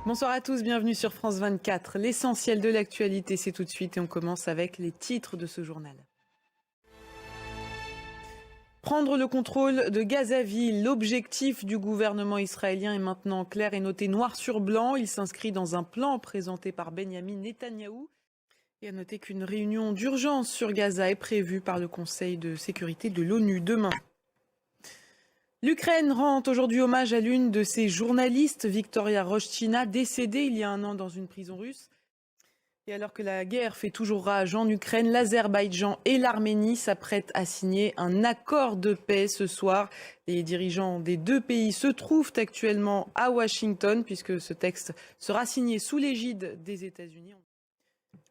Bonsoir à tous, bienvenue sur France 24. L'essentiel de l'actualité, c'est tout de suite et on commence avec les titres de ce journal. Prendre le contrôle de Gazaville, l'objectif du gouvernement israélien est maintenant clair et noté noir sur blanc. Il s'inscrit dans un plan présenté par Benyamin Netanyahou. Et à noter qu'une réunion d'urgence sur Gaza est prévue par le Conseil de sécurité de l'ONU demain. L'Ukraine rend aujourd'hui hommage à l'une de ses journalistes, Victoria Roshchina, décédée il y a un an dans une prison russe. Et alors que la guerre fait toujours rage en Ukraine, l'Azerbaïdjan et l'Arménie s'apprêtent à signer un accord de paix ce soir. Les dirigeants des deux pays se trouvent actuellement à Washington puisque ce texte sera signé sous l'égide des États-Unis.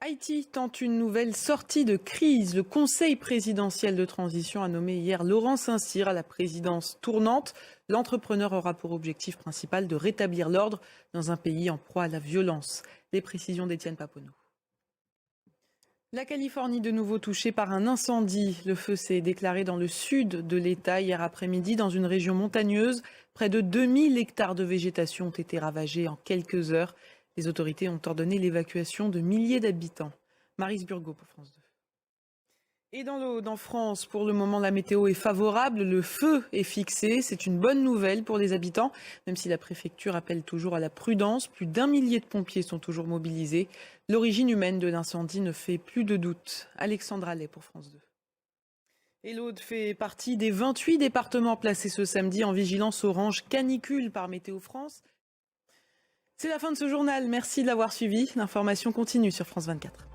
Haïti tente une nouvelle sortie de crise. Le Conseil présidentiel de transition a nommé hier Laurent Saint-Cyr à la présidence tournante. L'entrepreneur aura pour objectif principal de rétablir l'ordre dans un pays en proie à la violence. Les précisions d'Étienne Paponeau. La Californie de nouveau touchée par un incendie. Le feu s'est déclaré dans le sud de l'État hier après-midi dans une région montagneuse. Près de 2000 hectares de végétation ont été ravagés en quelques heures. Les autorités ont ordonné l'évacuation de milliers d'habitants. Maryse Burgot pour France 2. Et dans l'Aude, en France, pour le moment, la météo est favorable. Le feu est fixé. C'est une bonne nouvelle pour les habitants, même si la préfecture appelle toujours à la prudence. Plus d'1 millier de pompiers sont toujours mobilisés. L'origine humaine de l'incendie ne fait plus de doute. Alexandra Allais pour France 2. Et l'Aude fait partie des 28 départements placés ce samedi en vigilance orange canicule par Météo France. C'est la fin de ce journal. Merci de l'avoir suivi. L'information continue sur France 24.